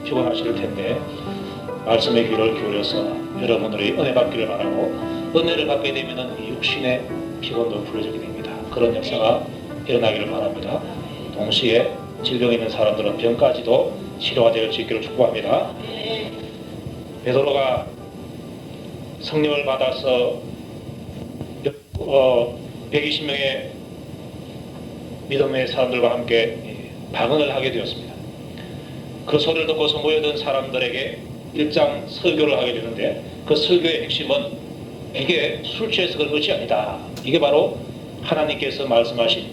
피곤하실 텐데 말씀의 귀를 기울여서 여러분들이 은혜 받기를 바라고, 은혜를 받게 되면 이 육신의 피곤도 풀어지게 됩니다. 그런 역사가 일어나기를 바랍니다. 동시에 질병 있는 사람들은 병까지도 치료가 될 수 있기를 축복합니다. 베드로가 성령을 받아서 120명의 믿음의 사람들과 함께 방언을 하게 되었습니다. 그 소리를 듣고서 모여든 사람들에게 일장 설교를 하게 되는데, 그 설교의 핵심은 이게 술 취해서 그런 것이 아니다. 이게 바로 하나님께서 말씀하신,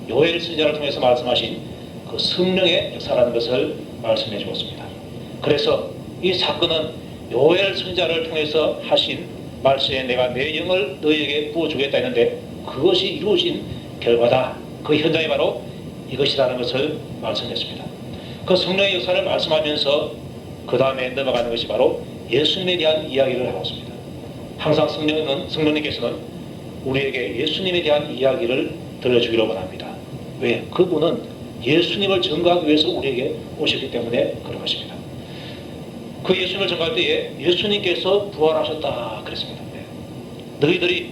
요엘 선지자를 통해서 말씀하신 그 성령의 역사라는 것을 말씀해 주었습니다. 그래서 이 사건은 요엘 선지자를 통해서 하신 말씀에 내가 내 영을 너희에게 부어주겠다 했는데 그것이 이루어진 결과다. 그 현장이 바로 이것이라는 것을 말씀했습니다. 그 성령의 역사를 말씀하면서 그 다음에 넘어가는 것이 바로 예수님에 대한 이야기를 하고 있습니다. 항상 성령님께서는 우리에게 예수님에 대한 이야기를 들려주기를 원합니다. 왜? 그분은 예수님을 증거하기 위해서 우리에게 오셨기 때문에 그런 것입니다. 그 예수님을 증거할 때에 예수님께서 부활하셨다 그랬습니다. 너희들이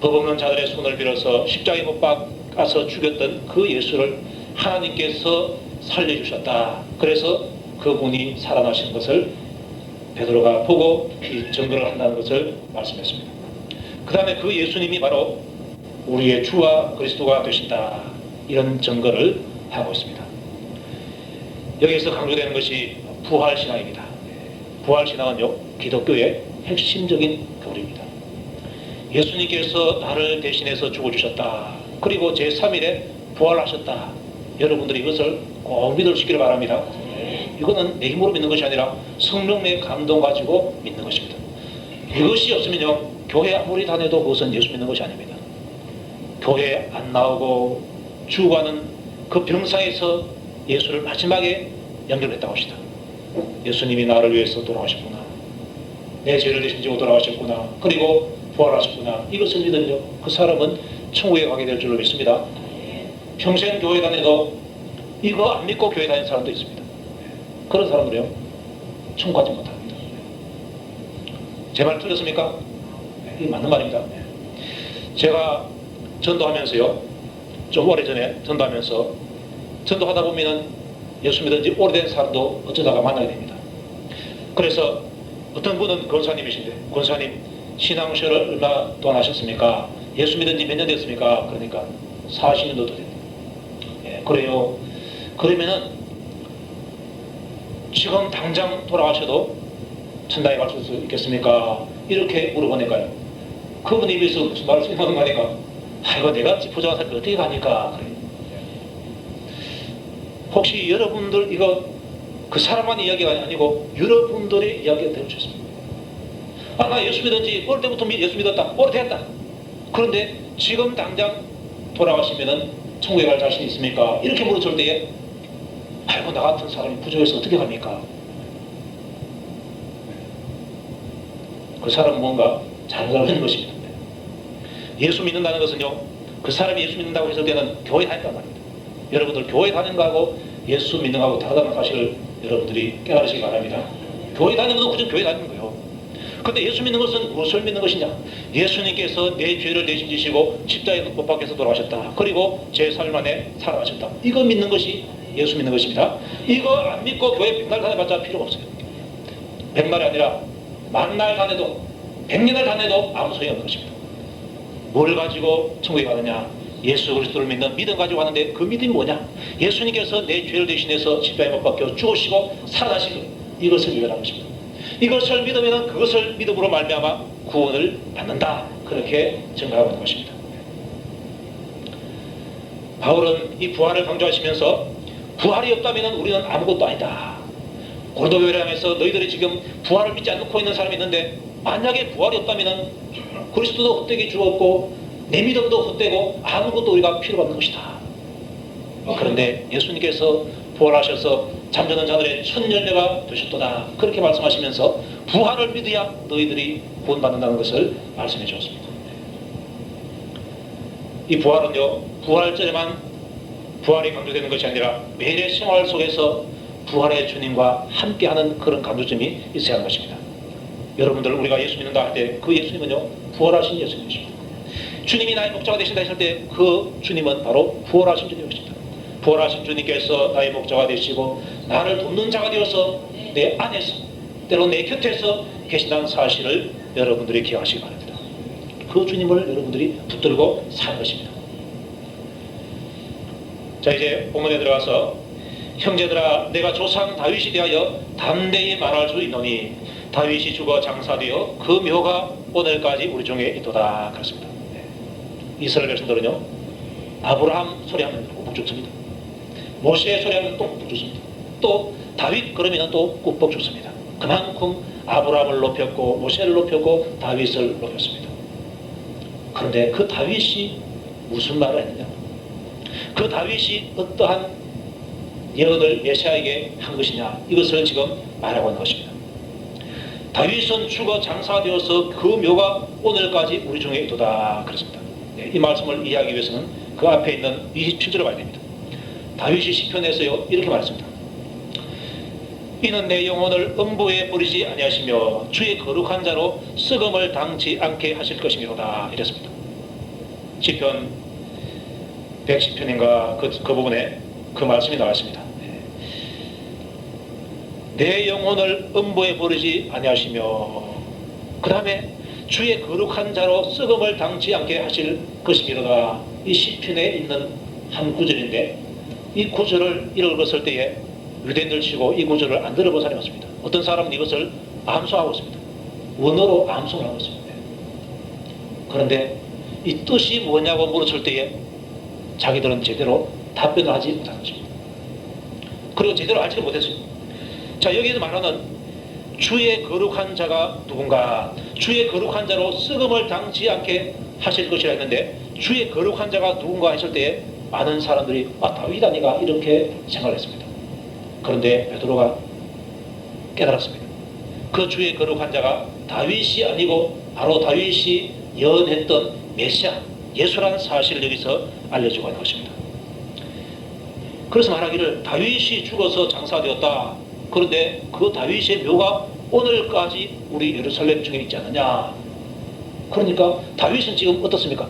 법 없는 자들의 손을 빌어서 십자가에 못 박아서 죽였던 그 예수를 하나님께서 살려주셨다. 그래서 그분이 살아나신 것을 베드로가 보고 이 증거를 한다는 것을 말씀했습니다. 그 다음에 그 예수님이 바로 우리의 주와 그리스도가 되신다. 이런 증거를 하고 있습니다. 여기서 강조되는 것이 부활신앙입니다. 부활신앙은요, 기독교의 핵심적인 교리입니다. 예수님께서 나를 대신해서 죽어주셨다. 그리고 제3일에 부활하셨다. 여러분들이 이것을 꼭 믿으시기를 바랍니다. 이거는 내 힘으로 믿는 것이 아니라 성령의 감동 가지고 믿는 것입니다. 이것이 없으면요, 교회 아무리 다녀도 그것은 예수 믿는 것이 아닙니다. 교회 안 나오고 죽어가는 그 병상에서 예수를 마지막에 연결했다고 합시다. 예수님이 나를 위해서 돌아가셨구나. 내 죄를 대신 지고 돌아가셨구나. 그리고 부활하셨구나. 이것을 믿으면요, 그 사람은 천국에 가게 될 줄로 믿습니다. 평생 교회 다녀도 이거 안 믿고 교회 다니는 사람도 있습니다. 그런 사람들이요, 천국 가지 못합니다. 제 말 틀렸습니까? 이게 맞는 말입니다. 제가 전도하면서요, 좀 오래전에 전도하면서, 전도하다 보면은 예수 믿은 지 오래된 사람도 어쩌다가 만나게 됩니다. 그래서 어떤 분은 권사님이신데, 권사님 신앙생활을 얼마 동안 하셨습니까? 예수 믿은 지 몇 년 됐습니까? 그러니까 40년도 더 됩니다. 예, 그래요. 그러면은 지금 당장 돌아가셔도 천당에 갈 수 있겠습니까? 이렇게 물어보니까요, 그분 입에서 무슨 말을 생각하는 거니까, 아이고 내가 부정한 사람이 어떻게 가니까. 그래요. 혹시 여러분들 이거 그 사람만 이야기가 아니고 여러분들의 이야기가 되고 싶습니다. 아, 나 예수 믿은지 어릴 때부터 예수 믿었다. 오래됐다. 그런데 지금 당장 돌아가시면은 천국에 갈 자신이 있습니까? 이렇게 물었을 때에, 아이고 나 같은 사람이 부족해서 어떻게 갑니까? 그 사람은 뭔가 잘못 알고 있는 것입니다. 예수 믿는다는 것은요, 그 사람이 예수 믿는다고 했을 때는 교회 다닌단 말입니다. 여러분들 교회 다니는 거하고 예수 믿는 거하고 다르다는 사실을 여러분들이 깨달으시기 바랍니다. 교회 다니는 것은 그저 교회 다니는 거예요. 그런데 예수 믿는 것은 무엇을 믿는 것이냐? 예수님께서 내 죄를 대신 지시고 십자가에 못 박혀서 돌아가셨다. 그리고 제3일 만에 살아나셨다. 이거 믿는 것이 예수 믿는 것입니다. 이거 안 믿고 교회 백날 다녀봤자 필요가 없어요. 백날이 아니라 만날 다녀도, 백년을 다녀도 아무 소용이 없는 것입니다. 뭘 가지고 천국에 가느냐? 예수 그리스도를 믿는 믿음 가지고 가는데 그 믿음이 뭐냐? 예수님께서 내 죄를 대신해서 십자가에 못 박혀 죽으시고 살아나신 것, 이것을 믿으라는 것입니다. 이것을 믿으면 그것을 믿음으로 말미암아 구원을 받는다. 그렇게 증거하고 있는 것입니다. 바울은 이 부활을 강조하시면서 부활이 없다면 우리는 아무것도 아니다. 고린도 교회를 향해서 너희들이 지금 부활을 믿지 않고 있는 사람이 있는데, 만약에 부활이 없다면 그리스도도 헛되게 죽었고 내 믿음도 헛되고 아무것도 우리가 필요가 없는 것이다. 그런데 예수님께서 부활하셔서 잠자는 자들의 첫 열매가 되셨도다. 그렇게 말씀하시면서 부활을 믿어야 너희들이 구원받는다는 것을 말씀해 주었습니다. 이 부활은요, 부활절에만 부활이 강조되는 것이 아니라 매일의 생활 속에서 부활의 주님과 함께하는 그런 감수점이 있어야 하는 것입니다. 여러분들 우리가 예수 믿는다 할 때 그 예수님은요 부활하신 예수님이십니다. 주님이 나의 목자가 되신다 했을 때 그 주님은 바로 부활하신 주님이십니다. 부활하신 주님께서 나의 목자가 되시고 나를 돕는 자가 되어서 내 안에서 때로 내 곁에서 계신다는 사실을 여러분들이 기억하시기 바랍니다. 그 주님을 여러분들이 붙들고 사는 것입니다. 자, 이제 본문에 들어가서 형제들아 내가 조상 다윗이 대하여 담대히 말할 수 있노니 다윗이 죽어 장사되어 그 묘가 오늘까지 우리 중에 있도다. 그렇습니다. 이스라엘 백성들은요 아브라함 소리하면 꼭 죽습니다. 모세 소리하면 또 꼭 죽습니다. 또 다윗 그러면 또 꼭 죽습니다. 그만큼 아브라함을 높였고 모세를 높였고 다윗을 높였습니다. 그런데 그 다윗이 무슨 말을 했느냐, 그 다윗이 어떠한 예언을 메시아에게 한 것이냐, 이것을 지금 말하고 있는 것입니다. 다윗은 죽어 장사되어서 그 묘가 오늘까지 우리 중에 있도다. 그렇습니다. 이 말씀을 이해하기 위해서는 그 앞에 있는 27절을 봐야 됩니다. 다윗이 시편에서요 이렇게 말했습니다. 이는 내 영혼을 음부에 버리지 아니하시며 주의 거룩한 자로 썩음을 당치 않게 하실 것이미로다. 이랬습니다. 시편 110편인가 그 부분에 그 말씀이 나왔습니다. 내 영혼을 음부에 버리지 아니하시며 그 다음에 주의 거룩한 자로 썩음을 당치 않게 하실 것이미로다. 이 시편에 있는 한 구절인데 이 구절을 읽었을 때에 유대인들 치고 이 구절을 안 들어본 사람이 없습니다. 어떤 사람은 이것을 암송하고 있습니다. 원어로 암송을 하고 있습니다. 그런데 이 뜻이 뭐냐고 물었을 때에 자기들은 제대로 답변을 하지 못하는 것입니다. 그리고 제대로 알지를 못했어요. 자, 여기서 말하는 주의 거룩한 자가 누군가, 주의 거룩한 자로 썩음을 당치 않게 하실 것이라 했는데 주의 거룩한 자가 누군가 했을 때에 많은 사람들이 다윗 아니가 이렇게 생각을 했습니다. 그런데 베드로가 깨달았습니다. 그 주의 거룩한 자가 다윗이 아니고 바로 다윗이 예언했던 메시아 예수라는 사실을 여기서 알려주고 있는 것입니다. 그래서 말하기를 다윗이 죽어서 장사되었다. 그런데 그 다윗의 묘가 오늘까지 우리 예루살렘 중에 있지 않느냐. 그러니까 다윗은 지금 어떻습니까?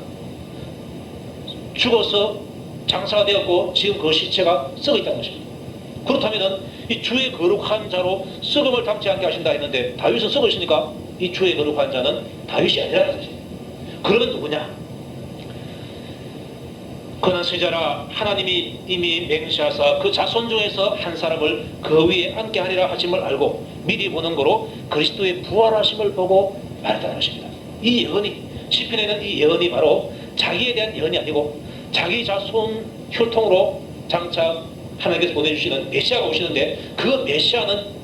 죽어서 장사되었고 지금 그 시체가 썩어 있다는 것입니다. 그렇다면 이 주의 거룩한 자로 썩음을 당치 않게 하신다 했는데 다윗은 썩어 있으니까 이 주의 거룩한 자는 다윗이 아니라는 것입니다. 그러면 누구냐? 그는 선지자라 하나님이 이미 맹세하사 그 자손 중에서 한 사람을 그 위에 앉게 하리라 하심을 알고 미리 보는 거로 그리스도의 부활하심을 보고 말했다는 것입니다. 이 예언이 시편에는 이 예언이 바로 자기에 대한 예언이 아니고 자기 자손 혈통으로 장차 하나님께서 보내주시는 메시아가 오시는데 그 메시아는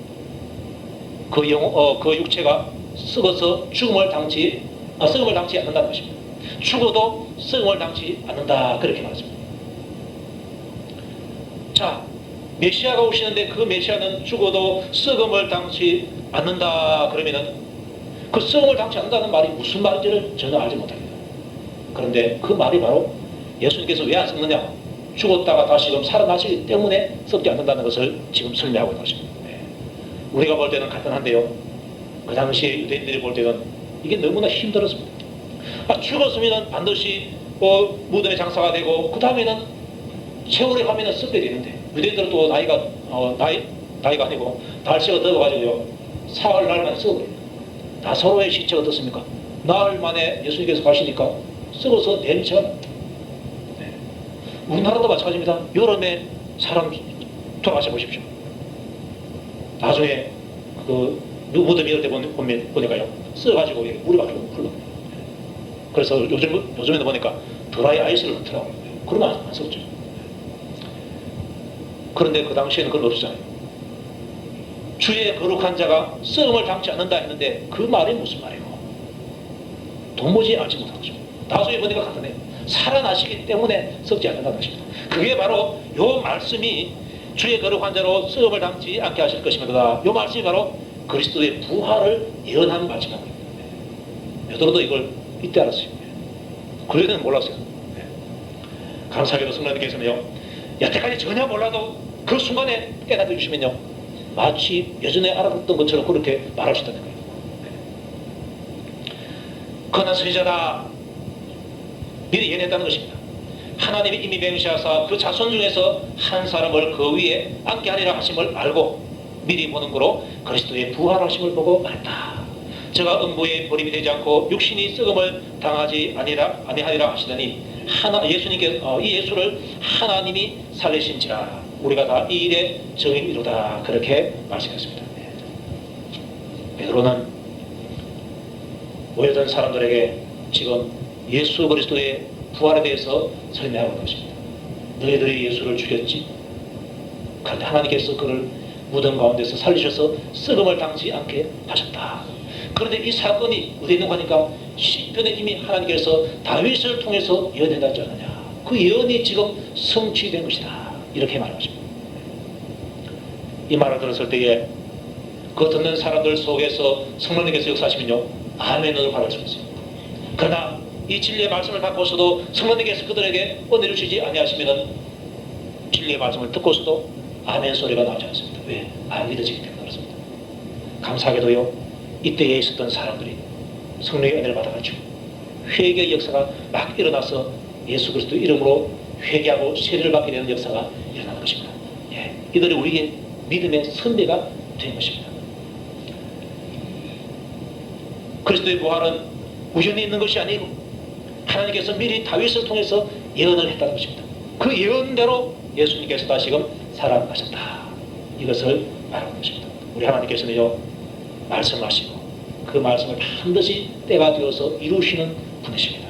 그 육체가 썩어서 썩음을 당치 않는다는 것입니다. 죽어도 썩음을 당치 않는다. 그렇게 말했습니다. 자, 메시아가 오시는데 그 메시아는 죽어도 썩음을 당치 않는다. 그러면은 그 썩음을 당치 않는다는 말이 무슨 말인지를 전혀 알지 못합니다. 그런데 그 말이 바로 예수님께서 왜 안 썩느냐? 죽었다가 다시금 살아나시기 때문에 썩지 않는다는 것을 지금 설명하고 있는 것입니다. 우리가 볼 때는 간단한데요. 그 당시에 유대인들이 볼 때는 이게 너무나 힘들었습니다. 죽었으면 반드시 무덤에 장사가 되고 그 다음에는 세월에 가면 썩게 되는데 유대인들은 또 나이가 아니고 달새가 늙어가지고요 사흘날 만에 썩어버립니다. 나사로의 시체가 어떻습니까? 나흘 만에 예수님께서 가시니까 썩어서 냄새가 우리나라도 마찬가지입니다. 여름에 사람 돌아가셔 보십시오. 나중에 그 무덤 이럴 때 보니까요 썩어가지고 물이 밖으로 흘러요. 그래서 요즘에도 보니까 드라이 아이스를 넣더라고요. 그러면 안 썩죠. 그런데 그 당시에는 그런 거 없었잖아요. 주의 거룩한 자가 썩음을 당치 않는다 했는데 그 말이 무슨 말이고 도무지 알지 못한 거죠. 나중에 보니까 같네. 살아나시기 때문에 썩지 않는다는 것입니다. 그게 바로 요 말씀이 주의 거룩한 자로 썩음을 당치 않게 하실 것입니다. 요 말씀이 바로 그리스도의 부활을 예언하는 말씀입니다. 베드로도 이걸 이때 알았어요. 그전에는 몰랐어요. 감사하게도 성령님께서는요 여태까지 전혀 몰라도 그 순간에 깨닫게 주시면요, 마치 예전에 알아듣던 것처럼 그렇게 말하시다는 거예요. 그는 선지자다 미리 예언했다는 것입니다. 하나님이 이미 맹세하사 그 자손 중에서 한 사람을 그 위에 앉게 하리라 하심을 알고 미리 보는 거로 그리스도의 부활하심을 보고 말했다. 저가 음부에 버림이 되지 않고 육신이 썩음을 당하지 아니하리라 하시더니 이 예수를 하나님이 살리신지라 우리가 다 이 일의 증인이로다. 그렇게 말씀했습니다. 베드로는 모여든 사람들에게 지금 예수 그리스도의 부활에 대해서 설명하고 있는 것입니다. 너희들이 예수를 죽였지. 그런데 하나님께서 그를 무덤 가운데서 살리셔서 썩음을 당치 않게 하셨다. 그런데 이 사건이 어디 있는 거니까 시편에 이미 하나님께서 다윗을 통해서 예언해놨지 않느냐. 그 예언이 지금 성취된 것이다. 이렇게 말하십니다. 이 말을 들었을 때에 그 듣는 사람들 속에서 성령님께서 역사하시면요, 아멘을 받을 수 있어요. 그러나 이 진리의 말씀을 받고서도 성령님께서 그들에게 은혜를 주지 아니하시면 진리의 말씀을 듣고서도 아멘 소리가 나오지 않습니다. 왜? 안 믿어지기 때문에 그렇습니다. 감사하게도요, 이때에 있었던 사람들이 성령의 은혜를 받아가지고 회개의 역사가 막 일어나서 예수 그리스도 이름으로 회개하고 세례를 받게 되는 역사가 일어나는 것입니다. 이들이 우리의 믿음의 선배가 된 것입니다. 그리스도의 부활은 우연히 있는 것이 아니고 하나님께서 미리 다윗을 통해서 예언을 했다는 것입니다. 그 예언대로 예수님께서 다시금 살아나셨다. 이것을 말하는 것입니다. 우리 하나님께서는요, 말씀하시고 그 말씀을 반드시 때가 되어서 이루시는 분이십니다.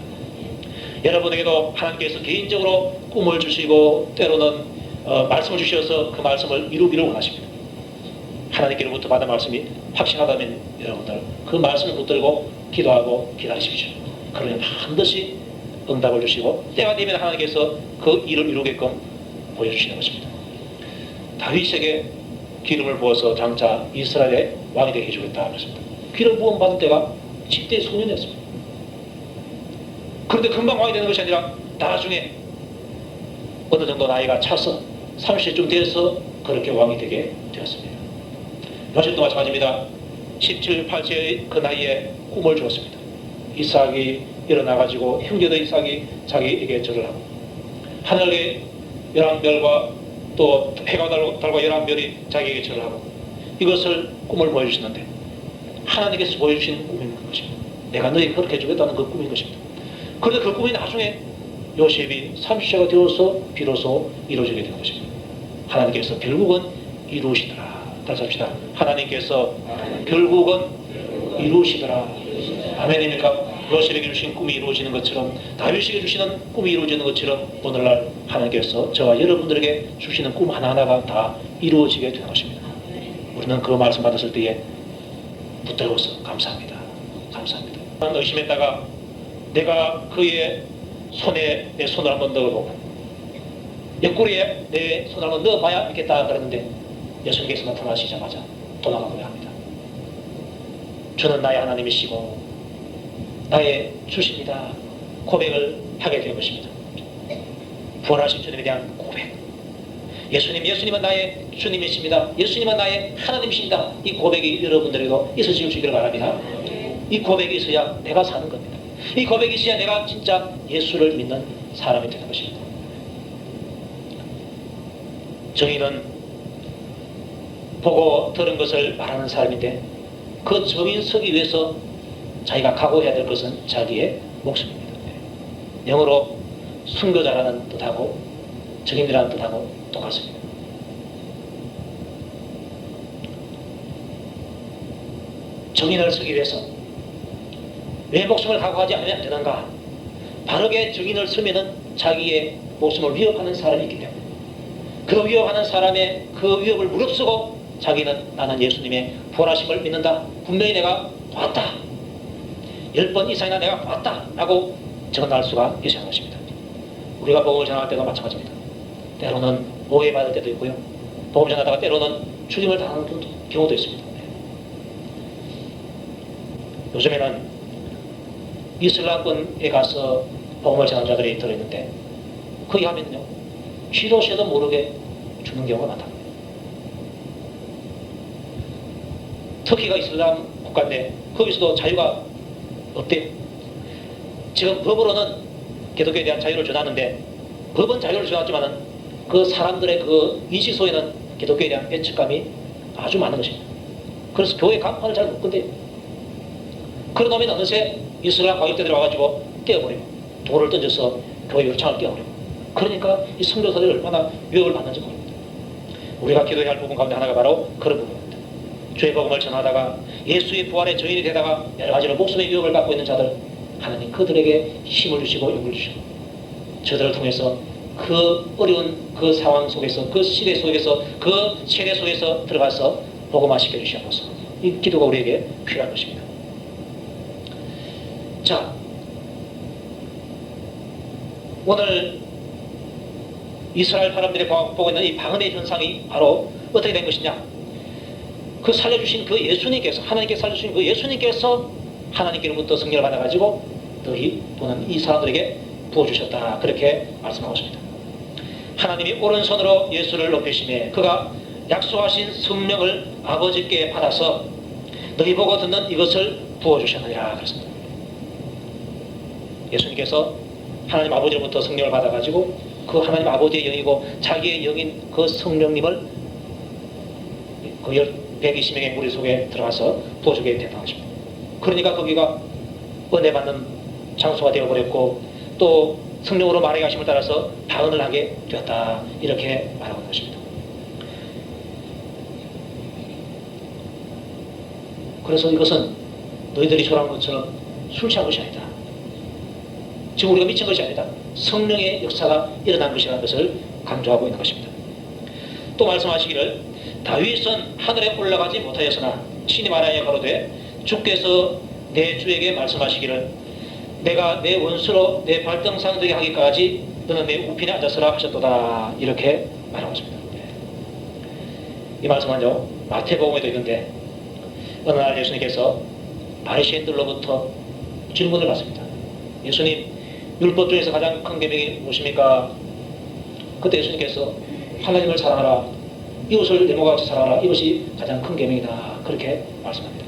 여러분에게도 하나님께서 개인적으로 꿈을 주시고 때로는 말씀을 주셔서 그 말씀을 이루기를 원하십니다. 하나님께로부터 받은 말씀이 확실하다면 여러분들 그 말씀을 붙들고 기도하고 기다리십시오. 그러면 반드시 응답을 주시고 때가 되면 하나님께서 그 일을 이루게끔 보여주시는 것입니다. 다윗에게 기름을 부어서 장차 이스라엘의 왕이 되게 해주겠다 하셨습니다. 기름 부음 받은 때가 10대 소년이었습니다. 그런데 금방 왕이 되는 것이 아니라 나중에 어느 정도 나이가 차서 30세쯤 돼서 그렇게 왕이 되게 되었습니다. 요셉도 마찬가지입니다. 17, 18세의 그 나이에 꿈을 주었습니다. 이삭이 일어나가지고 형제들 이삭이 자기에게 절을 하고 하늘의 11별과 또 해가 달과 11별이 자기에게 절을 하고 이것을 꿈을 보여주시는데 하나님께서 보여주신 꿈인 것입니다. 내가 너희 그렇게 해주겠다는 그 꿈인 것입니다. 그런데 그 꿈이 나중에 요셉이 30세가 되어서 비로소 이루어지게 된 것입니다. 하나님께서 결국은 이루시더라. 다시 합시다. 하나님께서 결국은 이루시더라. 아멘입니까? 요셉에게 주신 꿈이 이루어지는 것처럼 다윗에게 주시는 꿈이 이루어지는 것처럼 오늘날 하나님께서 저와 여러분들에게 주시는 꿈 하나하나가 다 이루어지게 되는 것입니다. 우리는 그 말씀 받았을 때에 붙들고서 감사합니다. 감사합니다. 의심했다가 내가 그의 손에 내 손을 한번 넣어보고 옆구리에 내 손을 한번 넣어봐야 있겠다 그랬는데 예수님께서 나타나시자마자 도망가고야 합니다. 주는 나의 하나님이시고 나의 주십니다. 고백을 하게 된 것입니다. 부활하신 주님에 대한 고백. 예수님은 나의 주님이십니다. 예수님은 나의 하나님이십니다. 이 고백이 여러분들에게도 있으시기를 바랍니다. 이 고백이 있어야 내가 사는 겁니다. 이 고백이 있어야 내가 진짜 예수를 믿는 사람이 되는 것입니다. 정의는 보고 들은 것을 말하는 사람인데 그 정인 서기 위해서 자기가 각오해야 될 것은 자기의 목숨입니다. 영어로 순교자라는 뜻하고 정인이라는 뜻하고 똑같습니다. 정인을 서기 위해서 왜 목숨을 각오하지 않으면 안 되는가? 바르게 정인을 서면은 자기의 목숨을 위협하는 사람이 있기 때문에 그 위협하는 사람의 그 위협을 무릅쓰고 자기는 나는 예수님의 부활하심을 믿는다. 분명히 내가 봤다. 10번 이상이나 내가 봤다. 라고 전할 수가 있어야 하는 것입니다. 우리가 복음을 전할 때도 마찬가지입니다. 때로는 오해받을 때도 있고요. 복음 전하다가 때로는 죽임을 당하는 경우도 있습니다. 요즘에는 이슬람권에 가서 복음을 전하는 자들이 들어있는데 거기 하면요, 쥐도 새도 모르게 죽는 경우가 많다. 터키가 이슬람 국가인데 거기서도 자유가 없대요. 지금 법으로는 기독교에 대한 자유를 주놨는데 법은 자유를 주놨지만은 그 사람들의 그 인식 속에는 기독교에 대한 배척감이 아주 많은 것입니다. 그래서 교회 간판을 잘 못 건대요. 그러다 보면 어느새 이슬람 가격대들이 와가지고 떼어버리고 돌을 던져서 교회 요창을 떼어버리고 그러니까 이 선교사들이 얼마나 위협을 받는지 모릅니다. 우리가 기도해야 할 부분 가운데 하나가 바로 그런 부분입니다. 주의 복음을 전하다가 예수의 부활의 증인이 되다가 여러 가지로 목숨의 위협을 갖고 있는 자들 하나님 그들에게 힘을 주시고 용을 주시고 저들을 통해서 그 어려운 그 상황 속에서 그 시대 속에서 그 세대 속에서 들어가서 복음화 시켜주시옵소서. 이 기도가 우리에게 필요한 것입니다. 자, 오늘 이스라엘 사람들이 보고 있는 이 방언의 현상이 바로 어떻게 된 것이냐? 그 살려주신 그 예수님께서 하나님께 살려주신 그 예수님께서 하나님께로부터 성령을 받아가지고 너희 또는 이 사람들에게 부어주셨다 그렇게 말씀하고 있습니다. 하나님이 오른손으로 예수를 높이시매 그가 약속하신 성령을 아버지께 받아서 너희 보고 듣는 이것을 부어주셨느니라 그랬습니다. 예수님께서 하나님 아버지로부터 성령을 받아가지고 그 하나님 아버지의 영이고 자기의 영인 그 성령님을 그 120명의 무리 속에 들어가서 부어주게 됐다는 것입니다. 그러니까 거기가 은혜 받는 장소가 되어버렸고 또 성령으로 말하게 하심을 따라서 방언을 하게 되었다 이렇게 말하고 있는 것입니다. 그래서 이것은 너희들이 초라한 것처럼 술 취한 것이 아니다. 지금 우리가 미친 것이 아니다. 성령의 역사가 일어난 것이라는 것을 강조하고 있는 것입니다. 또 말씀하시기를 다윗은 하늘에 올라가지 못하였으나 친히 말하여 가로되 주께서 내 주에게 말씀하시기를 내가 내 원수로 내 발등상 되게 하기까지 너는 내 우편에 앉아서라 하셨도다 이렇게 말하고 있습니다. 이 말씀은요 마태복음에도 있는데 어느 날 예수님께서 바리새인들로부터 질문을 받습니다. 예수님 율법 중에서 가장 큰 계명이 무엇입니까? 그때 예수님께서 하나님을 사랑하라 이웃을 내 몸과 같이 사랑하라 이것이 가장 큰 계명이다 그렇게 말씀합니다.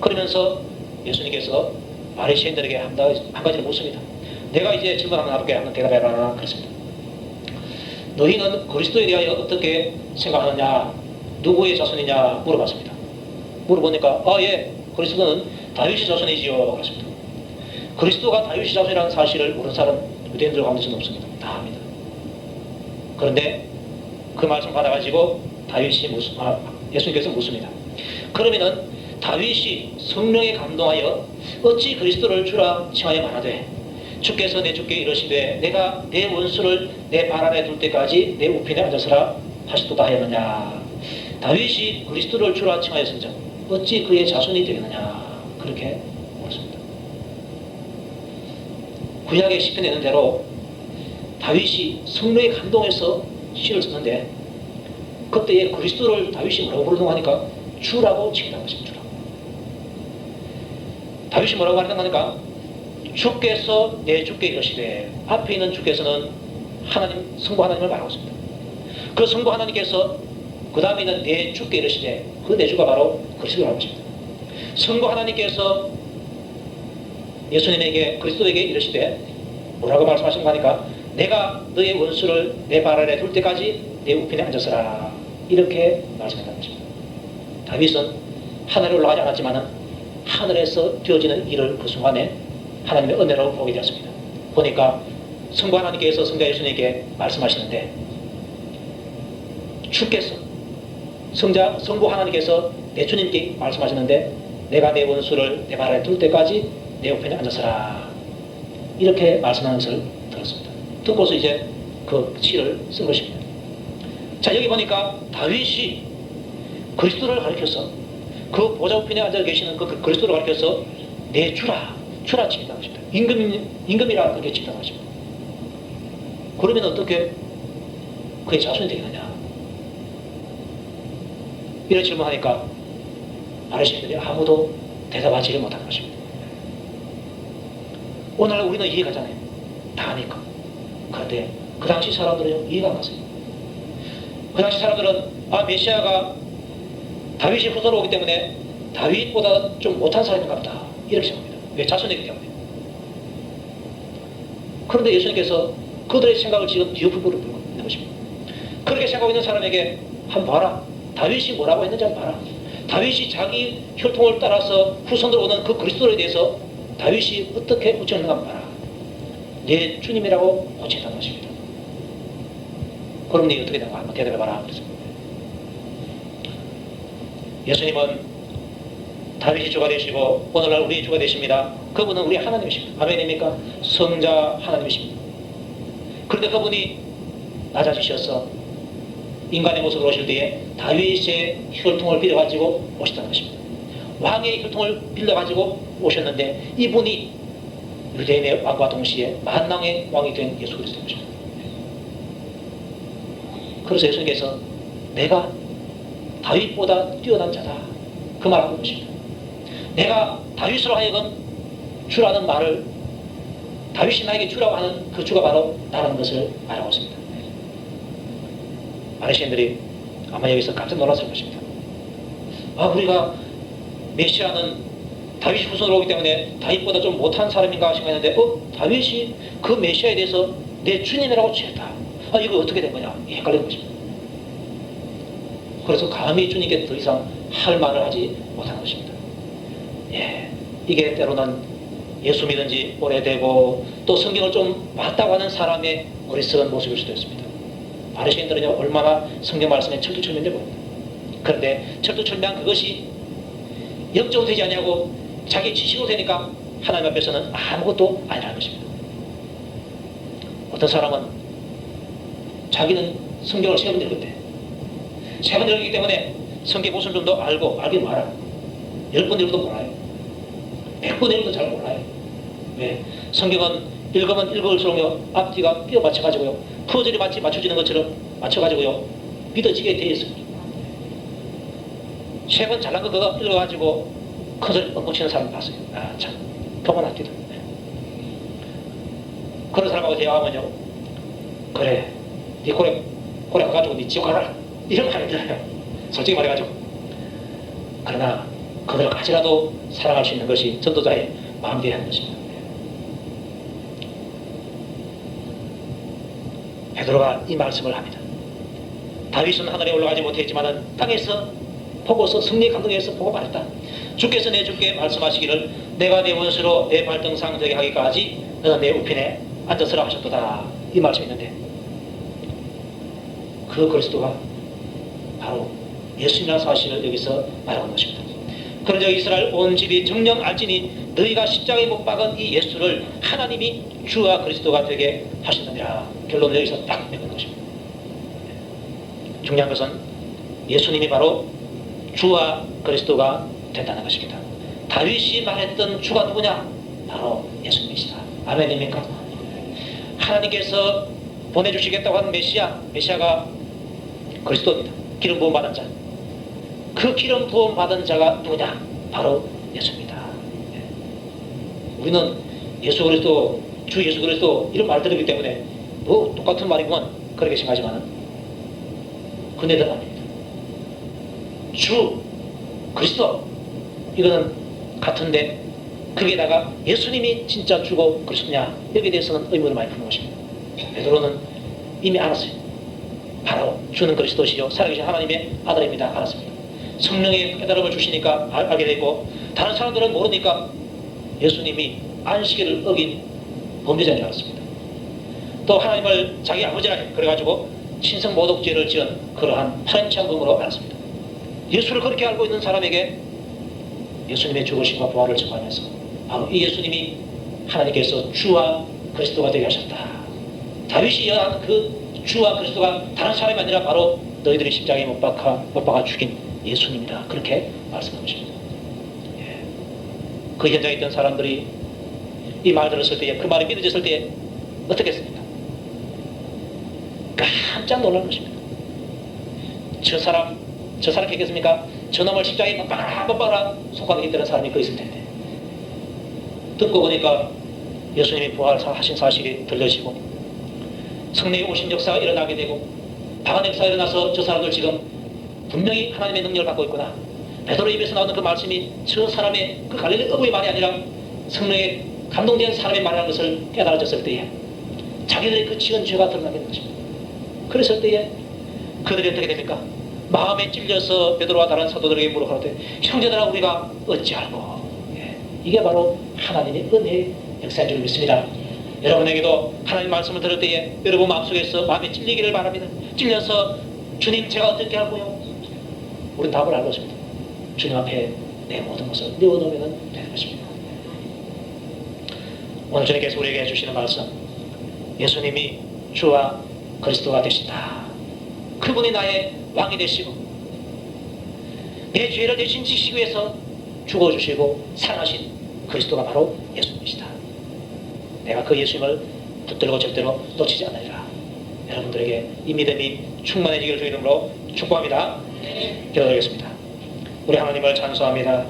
그러면서 예수님께서 바리새인들에게 한 가지를 묻습니다. 내가 이제 질문 한번 해볼게 한번 대답해라 그랬습니다. 너희는 그리스도에 대하여 어떻게 생각하느냐 누구의 자손이냐 물어봤습니다. 물어보니까 예 그리스도는 다윗의 자손이지요 그랬습니다. 그리스도가 다윗의 자손이라는 사실을 모르는 사람 유대인들 가운데서는 없습니다. 다 압니다. 그런데 그 말씀 받아가지고 예수님께서 묻습니다. 그러면은 다윗이 성령에 감동하여 어찌 그리스도를 주라 칭하여 말하되 주께서 내 주께 이르시되 내가 내 원수를 내 발 아래 둘 때까지 내 우편에 앉아서라 하시도다 하였느냐. 다윗이 그리스도를 주라 칭하였은즉 어찌 그의 자손이 되겠느냐 그렇게 물었습니다. 구약의 시편에 있는 대로 다윗이 성령에 감동해서 시를 썼는데 그때에 그리스도를 다윗이 뭐라고 부르는 하니까 주라고 칭했다는 것입니다. 주라고. 다윗이 뭐라고 하니까 주께서 내 주께 이르시되 앞에 있는 주께서는 하나님 성부 하나님을 말하고 있습니다. 그 성부 하나님께서 그 다음에 있는 내 주께 이르시되 그 내 주가 바로 그리스도를 하고 있습니다. 성부 하나님께서 예수님에게 그리스도에게 이르시되 뭐라고 말씀하신 거 하니까 내가 너의 원수를 내 발 아래 둘 때까지 내 우편에 앉아서라 이렇게 말씀했다는 것입니다. 다윗은 하늘에 올라가지 않았지만 하늘에서 되어지는 일을 그 순간에 하나님의 은혜로 보게 되었습니다. 보니까 성부 하나님께서 성자 예수님께 말씀하시는데 주께서 성부 하나님께서 내 주님께 말씀하시는데 내가 내 원수를 내 발 아래 둘 때까지 내 우편에 앉아서라 이렇게 말씀하는 것을 들었습니다. 듣고서 이제 그 시를 쓴 것입니다. 자 여기 보니까 다윗이 그리스도를 가리켜서 그 보좌 우편에 앉아 계시는 그 그리스도를 가리켜서 내 주라 칭했다는 것입니다. 임금이라 그렇게 칭했다는 것입니다. 그러면 어떻게 그의 자손이 되겠느냐 이런 질문하니까 바리새인들이 아무도 대답하지 못하는 것입니다. 오늘날 우리는 이해가 가잖아요. 다 아니까. 그런데 그 당시 사람들은 이해가 안 갔어요. 그 당시 사람들은 메시아가 다윗이 후손으로 오기 때문에 다윗보다 좀 못한 사람인가 보다 이렇게 생각합니다. 왜? 자손이기 때문에. 그런데 예수님께서 그들의 생각을 지금 뒤엎으로 불고 있는 것입니다. 그렇게 생각하고 있는 사람에게 한번 봐라. 다윗이 뭐라고 했는지 한번 봐라. 다윗이 자기 혈통을 따라서 후손으로 오는 그 그리스도에 대해서 다윗이 어떻게 호칭했는가 한번 봐라. 내 주님이라고 호칭했다는 것입니다. 그럼 네 어떻게 되는가 한번 대답해봐라. 예수님은 다윗이 주가 되시고 오늘날 우리 주가 되십니다. 그분은 우리 하나님이십니다. 아멘입니까? 성자 하나님이십니다. 그런데 그분이 낮아지셔서 인간의 모습으로 오실 때에 다윗의 혈통을 빌려가지고 오셨다는 것입니다. 왕의 혈통을 빌려가지고 오셨는데 이분이 유대인의 왕과 동시에 만왕의 왕이 된 예수 그리스도입니다. 그래서 예수님께서 내가 다윗보다 뛰어난 자다 그 말하는 것입니다. 내가 다윗으로 하여금 주라는 말을 다윗이 나에게 주라고 하는 그 주가 바로 나라는 것을 말하고 있습니다. 많은 시인들이 아마 여기서 깜짝 놀랐을 것입니다. 우리가 메시아는 다윗이 후손으로 오기 때문에 다윗보다 좀 못한 사람인가 생각했는데 다윗이 그 메시아에 대해서 내 주님이라고 취했다. 이거 어떻게 된 거냐 헷갈리는 것입니다. 그래서 감히 주님께 더 이상 할 말을 하지 못하는 것입니다. 이게 때로는 예수 믿은 지 오래되고 또 성경을 좀 맞다고 하는 사람의 어리석은 모습일 수도 있습니다. 바리새인들은요 얼마나 성경 말씀에 철두철미인지 모릅니다. 그런데 철두철미한 그것이 영적으로 되지 않냐고 자기 지식으로 되니까 하나님 앞에서는 아무것도 아니라는 것입니다. 어떤 사람은 자기는 성경을 3번 읽었대. 3번 읽기 때문에 성경 무슨 점도 알고 알긴 말아. 10번 읽어도 몰라요. 100번 읽어도 잘 몰라요. 왜? 성경은 읽으면 읽을수록 앞뒤가 끼어 맞춰가지고요. 퍼즐이 마치 맞춰지는 것처럼 맞춰가지고요. 믿어지게 되어 있습니다. 3번 잘난 거 그거 읽어가지고 큰 소리 뻥뻥 치는 사람 봤어요. 참 표만 합디다. 그런 사람하고 대화하면요. 그래, 네 고래 가가지고 네 지옥 가라. 이런 말이 들어요. 솔직히 말해가지고. 그러나 그걸 가지라도 사랑할 수 있는 것이 전도자의 마음대로 하는 것입니다. 베드로가 이 말씀을 합니다. 다윗은 하늘에 올라가지 못했지만 땅에서 보고서 승리 감동에서 보고 말했다. 주께서 내 주께 말씀하시기를 내가 내 원수로 내 발등상 되게 하기까지 너는 내 우편에 앉아서라 하셨도다. 이 말씀이 있는데 그 그리스도가 바로 예수님이라는 사실을 여기서 말하는 것입니다. 그러자 이스라엘 온 집이 정령 알지니 너희가 십자가에 못 박은 이 예수를 하나님이 주와 그리스도가 되게 하셨느니라. 결론을 여기서 딱 내는 것입니다. 중요한 것은 예수님이 바로 주와 그리스도가 된다는 것입니다. 다윗이 말했던 주가 누구냐? 바로 예수님이시다. 아멘입니까? 하나님께서 보내주시겠다고 하는 메시아가 그리스도입니다. 기름 부음 받은 자. 그 기름 부음 받은 자가 누구냐? 바로 예수입니다. 우리는 예수 그리스도, 주 예수 그리스도 이런 말 들었기 때문에 똑같은 말이구만 그렇게 생각하지만 그네들 아닙니다. 주 그리스도 이거는 같은데 거기에다가 예수님이 진짜 주고 그리스도냐 여기에 대해서는 의문을 많이 푸는 것입니다. 베드로는 이미 알았어요. 바로 주는 그리스도시요 살아계신 하나님의 아들입니다. 알았습니다. 성령의 깨달음을 주시니까 알게 되고 다른 사람들은 모르니까 예수님이 안식일을 어긴 범죄자인 줄 알았습니다. 또 하나님을 자기 아버지라 그래가지고 신성모독죄를 지은 그러한 파렴치한범으로 알았습니다. 예수를 그렇게 알고 있는 사람에게 예수님의 죽으심과 부활을 전하면서 바로 이 예수님이 하나님께서 주와 그리스도가 되게 하셨다. 다윗이 예언한 그 주와 그리스도가 다른 사람이 아니라 바로 너희들이 십자가에 못 박아 죽인 예수님이다. 그렇게 말씀하십니다. 그 현장에 있던 사람들이 이 말 들었을 때에 그 말이 믿어졌을 때에 어떻게 했습니까? 깜짝 놀란 것입니다. 저 사람 했겠습니까? 저놈을 십자가에 못 박아라 속하게 있던 사람이 그 있을 텐데 듣고 보니까 예수님이 부활하신 사실이 들려지고 성령의 오신 역사가 일어나게 되고 방한 역사가 일어나서 저 사람들 지금 분명히 하나님의 능력을 받고 있구나. 베드로 입에서 나오는 그 말씀이 저 사람의 그 갈릴리 어부의 말이 아니라 성령의 감동된 사람의 말이라는 것을 깨달아졌을 때에 자기들의 그 지은 죄가 드러나게 되는 것입니다. 그랬을 때에 그들이 어떻게 됩니까? 마음에 찔려서 베드로와 다른 사도들에게 물어가는데 형제들아 우리가 어찌할꼬. 이게 바로 하나님의 은혜의 역사인 줄 믿습니다. 여러분에게도 하나님 말씀을 들을 때에 여러분 마음속에서 마음에 찔리기를 바랍니다. 찔려서 주님 제가 어떻게 할까요? 우리는 답을 알고 있습니다. 주님 앞에 내 모든 것을 내어놓으면 되는 것입니다. 오늘 주님께서 우리에게 해주시는 말씀, 예수님이 주와 그리스도가 되신다. 그분이 나의 왕이 되시고 내 죄를 대신 지시기 위해서 죽어주시고 살아나신 그리스도가 바로 예수님이시다. 내가 그 예수님을 붙들고 절대로 놓치지 않으리라. 여러분들에게 이 믿음이 충만해지기를 주의 이름으로 축복합니다. 기도드리겠습니다. 우리 하나님을 찬송합니다.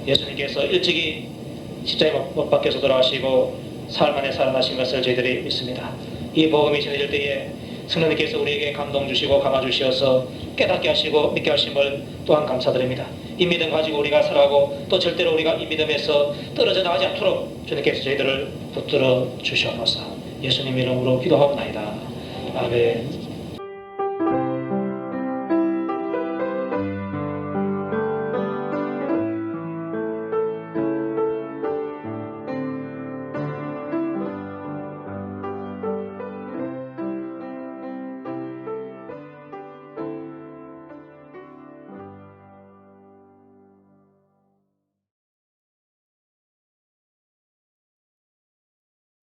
예수님께서 일찍이 십자가에 못 박혀서 돌아가시고 사흘 만에 살아나신 것을 저희들이 믿습니다. 이 복음이 전해질 때에 성령님께서 우리에게 감동 주시고 감화 주시어서 깨닫게 하시고 믿게 하심을 또한 감사드립니다. 이 믿음 가지고 우리가 살아가고 또 절대로 우리가 이 믿음에서 떨어져 나가지 않도록 주님께서 저희들을 붙들어 주시옵소서. 예수님 이름으로 기도하옵나이다. 아멘.